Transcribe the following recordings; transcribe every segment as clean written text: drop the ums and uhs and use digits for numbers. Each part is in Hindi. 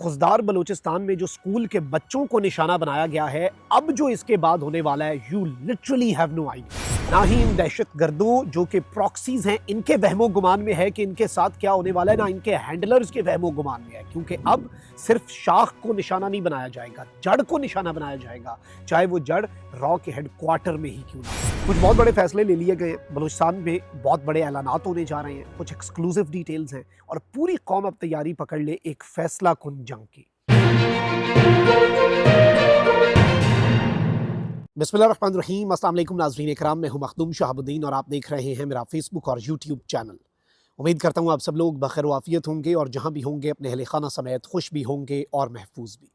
खुजदार बलूचिस्तान में जो स्कूल के बच्चों को निशाना बनाया गया है, अब जो इसके बाद होने वाला है, you literally have no idea. ना ही इन दहशत गर्दों जो कि प्रॉक्सीज हैं, इनके वहमो गुमान में है कि इनके साथ क्या होने वाला है, ना इनके हैंडलर्स के वहमो गुमान में है, क्योंकि अब सिर्फ शाख को निशाना नहीं बनाया जाएगा, जड़ को निशाना बनाया जाएगा, चाहे वो जड़ रॉ के हेडक्वार्टर में ही क्यों ना। कुछ बहुत बड़े फैसले ले लिए गए बलूचिस्तान में, बहुत बड़े ऐलानात होने जा रहे हैं, कुछ एक्सक्लूसिव डिटेल्स हैं और पूरी कौम अब तैयारी पकड़ ले एक फैसला कुन जंग की। बिस्मिल्लाहिर्रहमानिर्रहीम, अस्सलाम वालेकुम नाज़रीन इकराम, मैं हूं मखदूम शहाबुद्दीन और आप देख रहे हैं मेरा फेसबुक और यूट्यूब चैनल। उम्मीद करता हूं आप सब लोग बखैर वाफियत होंगे और जहां भी होंगे अपने अहले खाना समेत खुश भी होंगे और महफूज भी।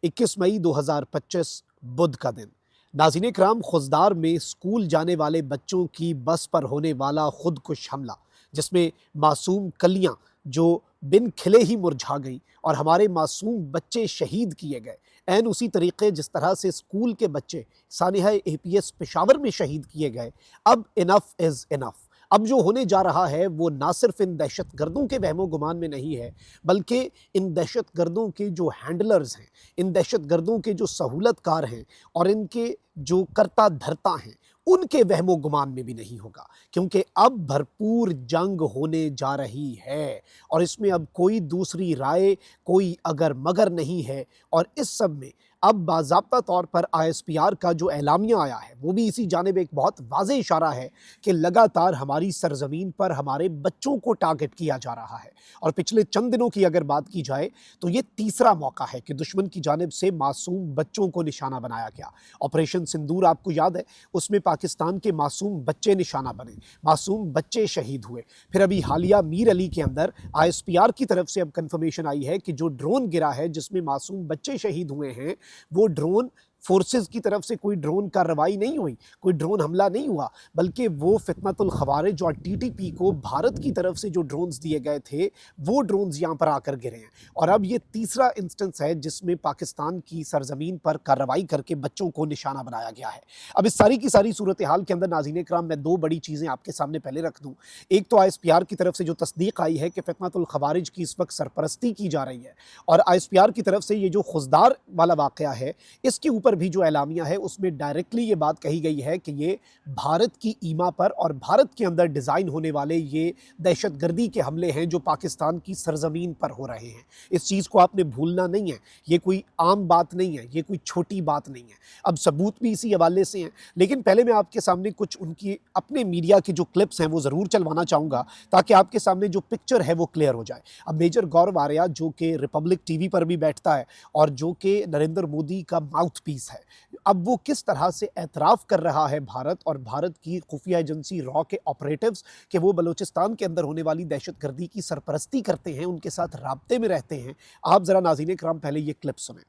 21 मई 2025 बुध का दिन। नाज़रीन इकराम, खुजदार में स्कूल जाने वाले बच्चों की बस पर होने वाला खुदकुश हमला, जिसमें मासूम कलियां जो बिन खिले ही मुरझा गई और हमारे मासूम बच्चे शहीद किए गए, ऐन उसी तरीके जिस तरह से स्कूल के बच्चे सानिहा APS पेशावर में शहीद किए गए। अब इनफ इज़ इनफ। अब जो होने जा रहा है वो ना सिर्फ इन दहशत गर्दों के वहमो गुमान में नहीं है, बल्कि इन दहशत गर्दों के जो हैंडलर्स हैं, इन दहशत गर्दों के जो सहूलतकार हैं और इनके जो करता धरता हैं, उनके वहमो गुमान में भी नहीं होगा, क्योंकि अब भरपूर जंग होने जा रही है और इसमें अब कोई दूसरी राय, कोई अगर मगर नहीं है। और इस सब में अब बाज़ाब्ता तौर पर ISPR का जो एलामिया आया है वो भी इसी जानिब एक बहुत वाज़ेह इशारा है कि लगातार हमारी सरज़मीन पर हमारे बच्चों को टारगेट किया जा रहा है। और पिछले चंद दिनों की अगर बात की जाए तो ये तीसरा मौका है कि दुश्मन की जानिब से मासूम बच्चों को निशाना बनाया गया। ऑपरेशन सिंदूर आपको याद है, उसमें पाकिस्तान के मासूम बच्चे निशाना बने, मासूम बच्चे शहीद हुए। फिर अभी हालिया मीर अली के अंदर ISPR की तरफ से अब कंफर्मेशन आई है कि जो ड्रोन गिरा है जिसमें मासूम बच्चे शहीद हुए हैं, वो ड्रोन फोर्सेस की तरफ से कोई ड्रोन कार्रवाई नहीं हुई, कोई ड्रोन हमला नहीं हुआ, बल्कि वो फितनतुल खवारिज और TTP को भारत की तरफ से जो ड्रोन्स दिए गए थे वो ड्रोन्स यहाँ पर आकर गिरे हैं। और अब ये तीसरा इंस्टेंस है जिसमें पाकिस्तान की सरजमीन पर कार्रवाई करके बच्चों को निशाना बनाया गया है। अब इस सारी की सारी सूरत हाल के अंदर नाज़रीन इकराम, मैं दो बड़ी चीज़ें आपके सामने पहले रख दूँ। एक तो ISPR की तरफ से जो तस्दीक आई है कि फितनतुल खवारिज की इस वक्त सरपरस्ती की जा रही है, और ISPR की तरफ से ये जो खुजदार वाला वाक़या है इसके ऊपर भी जो एलामिया है उसमें डायरेक्टली ये बात कही गई है कि ये भारत की ईमा पर और भारत के अंदर डिज़ाइन होने वाले ये दहशतगर्दी के हमले हैं जो पाकिस्तान की सरजमीन पर हो रहे हैं। इस चीज़ को आपने भूलना नहीं है, ये कोई आम बात नहीं है, ये कोई छोटी बात नहीं है। अब सबूत भी इसी हवाले से हैं, लेकिन पहले मैं आपके सामने कुछ उनकी अपने मीडिया की जो क्लिप्स हैं वो ज़रूर चलवाना चाहूँगा ताकि आपके सामने जो पिक्चर है वो क्लियर हो जाए। अब मेजर गौरव आर्या, जो कि रिपब्लिक TV पर भी बैठता है और जो कि नरेंद्र मोदी का माउथ पीस है, अब वो किस तरह से एतराफ़ कर रहा है भारत और भारत की खुफिया एजेंसी रॉ के ऑपरेटिव्स कि वो बलूचिस्तान के अंदर होने वाली दहशतगर्दी की सरपरस्ती करते हैं, उनके साथ राब्ते में रहते हैं। आप जरा नाज़रीन इकराम पहले ये क्लिप सुनें।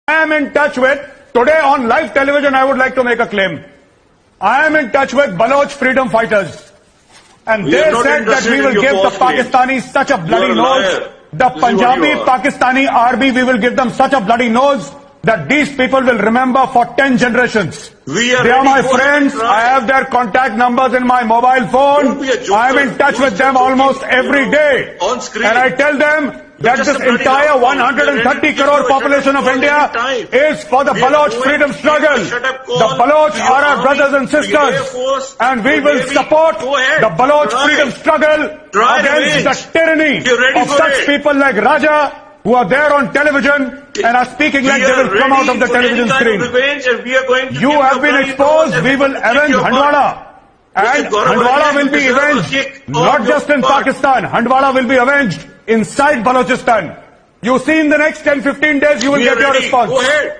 I am in touch with, today on live television I would like to make a claim. I am in touch with Baloch freedom fighters and they said that we will give the Pakistanis such a bloody nose, the Punjabi Pakistani army, we will give them such a bloody nose that these people will remember for 10 generations. They are my friends. I have their contact numbers in my mobile phone. I am in touch with them almost every day. And I tell them that this entire 130 crore population of India is for the Baloch freedom struggle. The Baloch are our brothers and sisters. And we will support the Baloch freedom struggle against the tyranny of such people like Raja, who are there on television and are speaking like they will come out of the television screen. You have been exposed. We will avenge Handwala. And Handwala will be avenged not just in Pakistan. Handwala will be avenged inside Balochistan. You see, in the next 10-15 days you will get your response. Go ahead.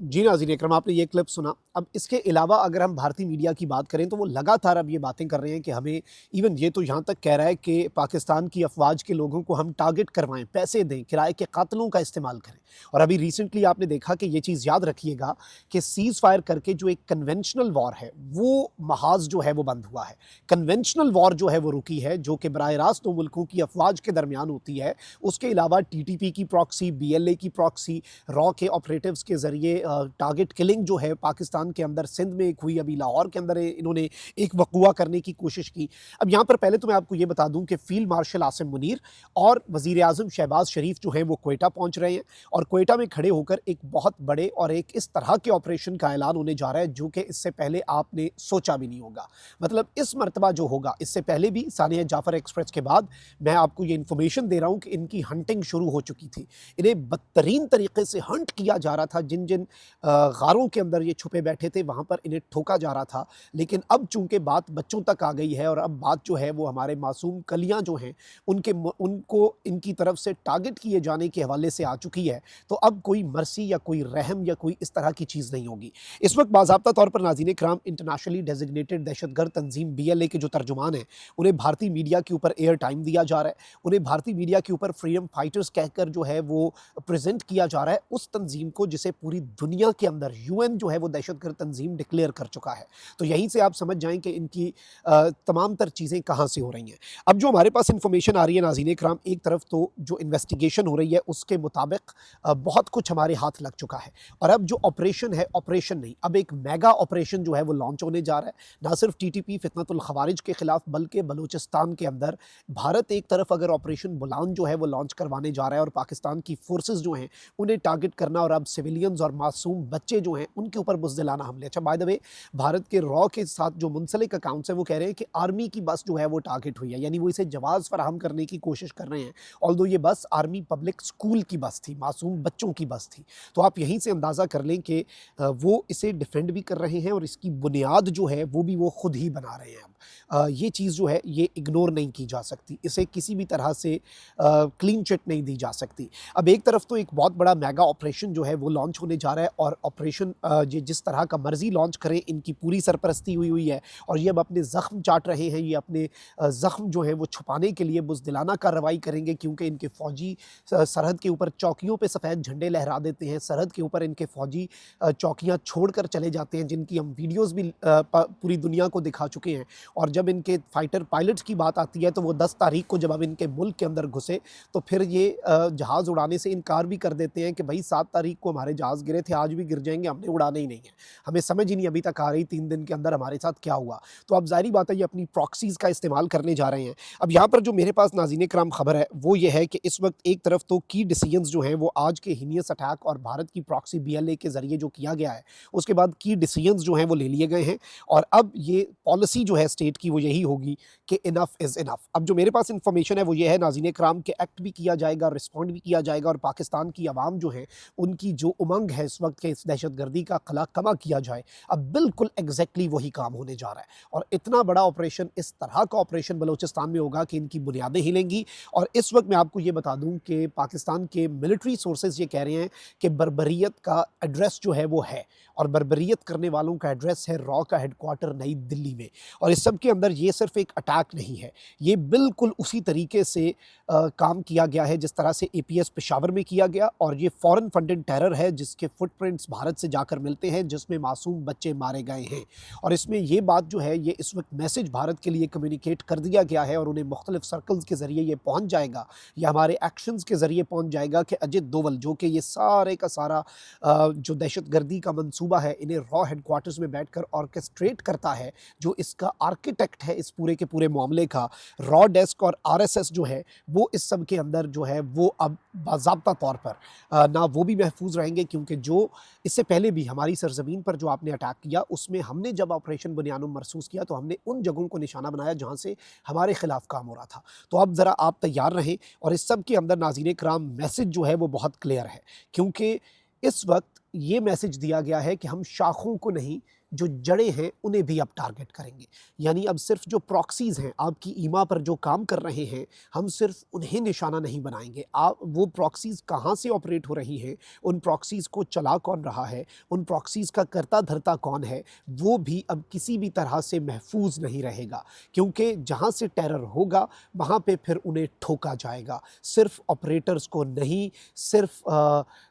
जी नाज़रीन इकराम, आपने ये क्लिप सुना। अब इसके अलावा अगर हम भारतीय मीडिया की बात करें तो वो लगातार अब ये बातें कर रहे हैं कि हमें, इवन ये तो यहाँ तक कह रहा है कि पाकिस्तान की अफवाज के लोगों को हम टारगेट करवाएं, पैसे दें, किराए के कातलों का इस्तेमाल करें। और अभी रिसेंटली आपने देखा कि ये चीज़ याद रखिएगा कि सीज़ फायर करके जो एक कन्वेंशनल वॉर है वो महाज जो है वो बंद हुआ है। कन्वेंशनल वॉर जो है वो रुकी है, जो कि बराह रास्त दो मुल्कों की अफवाज के दरमियान होती है। उसके अलावा TTP की प्रॉक्सी, BLA की प्रॉक्सी, रॉ के ऑपरेटिव्स के ज़रिए टारगेट किलिंग जो है पाकिस्तान के अंदर सिंध में एक हुई, अभी लाहौर के अंदर इन्होंने एक वक़ुआ करने की कोशिश की। अब यहाँ पर पहले तो मैं आपको ये बता दूँ कि फ़ील्ड मार्शल आसिम मुनीर और वज़ीर-ए-आज़म शहबाज शरीफ जो हैं वो क्वेटा पहुँच रहे हैं और क्वेटा में खड़े होकर एक बहुत बड़े और एक इस तरह के ऑपरेशन का ऐलान होने जा रहा है जो कि इससे पहले आपने सोचा भी नहीं होगा। मतलब इस मर्तबा जो होगा, इससे पहले भी सानिया जाफ़र एक्सप्रेस के बाद मैं आपको ये इन्फॉर्मेशन दे रहा हूँ कि इनकी हंटिंग शुरू हो चुकी थी। इन्हें बदतरीन तरीके से हंट किया जा रहा था, जिन जिन गारों के अंदर ये छुपे बैठे थे वहाँ पर इन्हें ठोका जा रहा था। लेकिन अब चूँकि बात बच्चों तक आ गई है और अब बात जो है वो हमारे मासूम कलियाँ जो हैं उनको इनकी तरफ से टारगेट किए जाने के हवाले से आ चुकी है, तो अब कोई मर्सी या कोई रहम या कोई इस तरह की चीज़ नहीं होगी। इस वक्त बाज़ाब्ता तौर पर नाज़रीन इकराम इंटरनेशनली डेजिग्नेटेड दहशतगर्द तंजीम BLA के जो तर्जुमान हैं, उन्हें भारतीय मीडिया के ऊपर एयर टाइम दिया जा रहा है, उन्हें भारतीय मीडिया के ऊपर फ्रीडम फाइटर्स कहकर जो है वो प्रेजेंट किया जा रहा है उस तंजीम को जिसे पूरी दुनिया के अंदर UN जो है वो दहशतगर्द तंजीम डिक्लेयर कर चुका है। तो यहीं से आप समझ जाएं कि इनकी तमाम तर चीज़ें कहाँ से हो रही हैं। अब जो हमारे पास इंफॉर्मेशन आ रही है नाज़रीन इकराम, एक तरफ तो जो इन्वेस्टिगेशन हो रही है उसके मुताबिक बहुत कुछ हमारे हाथ लग चुका है और अब जो ऑपरेशन है, ऑपरेशन नहीं, अब एक मेगा ऑपरेशन जो है वो लॉन्च होने जा रहा है। ना सिर्फ TTP फितनतुल खवारिज के खिलाफ बल्कि बलूचिस्तान के अंदर भारत एक तरफ अगर ऑपरेशन बुलान जो है वो लॉन्च करवाने जा रहा है और पाकिस्तान की फोर्सेस जो हैं उन्हें टारगेट करना और अब सिविलियंस और मासूम बच्चे जो हैं उनके ऊपर बुज़दिलाना हमले। अच्छा, बाय द वे, भारत के रॉ के साथ जो मुंसलिक अकाउंट्स हैं वो कह रहे हैं कि आर्मी की बस जो है वो टारगेट हुई है, यानी वो इसे जवाब फराहम करने की कोशिश कर रहे हैं। ऑल्दो ये बस आर्मी पब्लिक स्कूल की बस थी, मासूम बच्चों की बस थी। तो आप यहीं से अंदाज़ा कर लें कि वो इसे डिफेंड भी कर रहे हैं और इसकी बुनियाद जो है वो भी वो खुद ही बना रहे हैं। अब ये चीज़ जो है ये इग्नोर नहीं की जा सकती, इसे किसी भी तरह से क्लीन चिट नहीं दी जा सकती। अब एक तरफ तो एक बहुत बड़ा मेगा ऑपरेशन जो है वो लॉन्च होने जा रहा है और ऑपरेशन ये जिस तरह का मर्जी लॉन्च करें, इनकी पूरी सरपरस्ती हुई है और ये अब अपने ज़ख्म चाट रहे हैं। ये अपने ज़ख्म जो है वो छुपाने के लिए बुज़दिलाना कार्रवाई करेंगे क्योंकि इनके फ़ौजी सरहद के ऊपर चौकियों पे सफ़ेद झंडे लहरा देते हैं, सरहद के ऊपर इनके फ़ौजी चौकियाँ छोड़कर चले जाते हैं, जिनकी हम वीडियोज़ भी पूरी दुनिया को दिखा चुके हैं। और जब इनके फाइटर पायलट्स की बात आती है तो वो 10 तारीख को जब अब इनके मुल्क के अंदर घुसे तो फिर ये जहाज़ उड़ाने से इनकार भी कर देते हैं कि भाई 7 तारीख को हमारे जहाज़ गिरे थे, आज भी गिर जाएंगे, हमने उड़ाने ही नहीं है। हमें समझ ही नहीं अभी तक आ रही 3 दिन के अंदर हमारे साथ क्या हुआ। तो अब ज़ाहिर बात है ये अपनी प्रॉक्सीज़ का इस्तेमाल करने जा रहे हैं। अब यहाँ पर जो मेरे पास नाज़रीन इकराम खबर है वो ये है कि इस वक्त एक तरफ तो की डिसीजंस जो हैं वो आज के हीनियस अटैक और भारत की प्रॉक्सी BLA के ज़रिए जो किया गया है उसके बाद की डिसीजंस जो हैं वो ले लिए गए हैं और अब ये पॉलिसी जो है स्टेट की वो यही होगी कि इनफ इज़ इनफ। अब जो मेरे पास इंफॉर्मेशन है वो ये है नाज़रीन इकराम के एक्ट भी किया जाएगा, रिस्पॉन्ड भी किया जाएगा और पाकिस्तान की आवाम जो है उनकी जो उमंग है इस वक्त के इस दहशतगर्दी का कला कमा किया जाए, अब बिल्कुल एग्जैक्टली वही काम होने जा रहा है। और इतना बड़ा ऑपरेशन, इस तरह का ऑपरेशन बलूचिस्तान में होगा कि इनकी बुनियादें हिलेंगी। और इस वक्त मैं आपको ये बता दूं कि पाकिस्तान के मिलिट्री सोर्सेज ये कह रहे हैं कि बर्बरियत का एड्रेस जो है वो है और बर्बरियत करने वालों का एड्रेस है रॉ का हेडक्वार्टर नई दिल्ली में। और इस सब के अंदर ये सिर्फ एक अटैक नहीं है, ये बिल्कुल उसी तरीके से काम किया गया है जिस तरह से APS पेशावर में किया गया और ये फॉरेन फंडेड टेरर है जिसके फुटप्रिंट्स भारत से जाकर मिलते हैं, जिसमें मासूम बच्चे मारे गए हैं। और इसमें ये बात जो है ये इस वक्त मैसेज भारत के लिए कम्युनिकेट कर दिया गया है और उन्हें मुख्तलिफ सर्कल्स के ज़रिए ये पहुँच जाएगा या हमारे एक्शंस के ज़रिए पहुँच जाएगा कि अजित डोवल जो कि ये सारे का सारा जो दहशतगर्दी का मंसूबा है इन्हें रॉ हेडक्वार्टर्स में बैठकर ऑर्केस्ट्रेट करता है, जो इसका आर्किटेक्ट है इस पूरे के पूरे मामले का, रॉ डेस्क और RSS जो है वो इस सब के अंदर जो है वो अब बाज़ाब्ता तौर पर ना वो भी महफूज रहेंगे क्योंकि जो इससे पहले भी हमारी सरजमीन पर जो आपने अटैक किया उसमें हमने जब ऑपरेशन बुनियानुम मरसूस किया तो हमने उन जगहों को निशाना बनाया जहाँ से हमारे खिलाफ काम हो रहा था। तो अब ज़रा आप तैयार रहें और इस सब के अंदर नाज़रीन इकराम मैसेज जो है वो बहुत क्लियर है क्योंकि इस वक्त ये मैसेज दिया गया है कि हम शाखों को नहीं, जो जड़ें हैं उन्हें भी अब टारगेट करेंगे। यानी अब सिर्फ जो प्रॉक्सीज़ हैं आपकी ईमा पर जो काम कर रहे हैं हम सिर्फ उन्हें निशाना नहीं बनाएंगे। आप वो प्रॉक्सीज़ कहाँ से ऑपरेट हो रही हैं, उन प्रॉक्सीज़ को चला कौन रहा है, उन प्रॉक्सीज़ का करता धरता कौन है, वो भी अब किसी भी तरह से महफूज नहीं रहेगा क्योंकि जहाँ से टेरर होगा वहाँ पे फिर उन्हें ठोका जाएगा। सिर्फ ऑपरेटर्स को नहीं, सिर्फ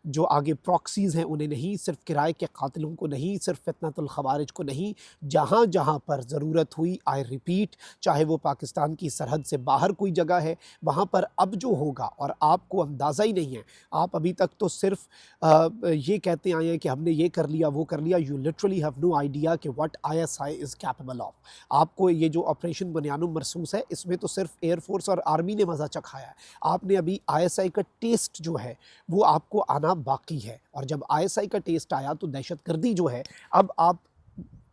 जो आगे प्रॉक्सीज़ हैं उन्हें नहीं, सिर्फ किराए के कातिलों को नहीं, सिर्फ फितनतुल खवारिज खवारिज को नहीं, जहाँ जहाँ पर ज़रूरत हुई, आई रिपीट, चाहे वो पाकिस्तान की सरहद से बाहर कोई जगह है, वहाँ पर अब जो होगा, और आपको अंदाज़ा ही नहीं है, आप अभी तक तो सिर्फ ये कहते आए हैं कि हमने ये कर लिया वो कर लिया। You literally have no idea कि what ISI is capable of. आपको ये जो ऑपरेशन बनियानुम मरसूस है, इसमें तो सिर्फ एयरफोर्स और आर्मी ने मज़ा चखाया है। आपने अभी ISI का टेस्ट जो है वो आपको आना बाकी है, और जब ISI का टेस्ट आया तो दहशतगर्दी जो है, अब आप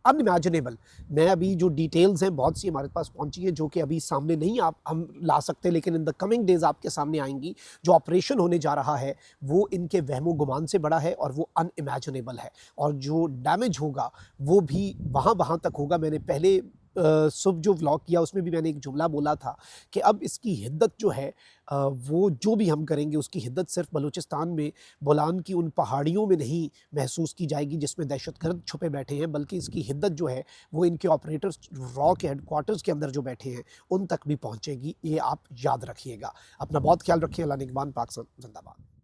अनइमेजिनेबल। मैं अभी जो डिटेल्स हैं बहुत सी हमारे पास पहुंची हैं, जो कि अभी सामने नहीं आप हम ला सकते, लेकिन इन द कमिंग डेज आपके सामने आएंगी। जो ऑपरेशन होने जा रहा है वो इनके वहमो गुमान से बड़ा है और वो अनइमेजिनेबल है, और जो डैमेज होगा वो भी वहाँ तक होगा। मैंने पहले सुबह जो व्लॉग किया उसमें भी मैंने एक जुमला बोला था कि अब इसकी हिद्दत जो है, वो जो भी हम करेंगे उसकी हिद्दत सिर्फ बलूचिस्तान में बोलान की उन पहाड़ियों में नहीं महसूस की जाएगी जिसमें दहशतगर्द छुपे बैठे हैं, बल्कि इसकी हिद्दत जो है वो इनके ऑपरेटर्स रॉ के हेडक्वार्टर्स के अंदर जो बैठे हैं उन तक भी पहुंचेगी। ये आप याद रखिएगा। अपना बहुत ख्याल रखिए। अल्लाह निगहबान। पाकिस्तान जिंदाबाद।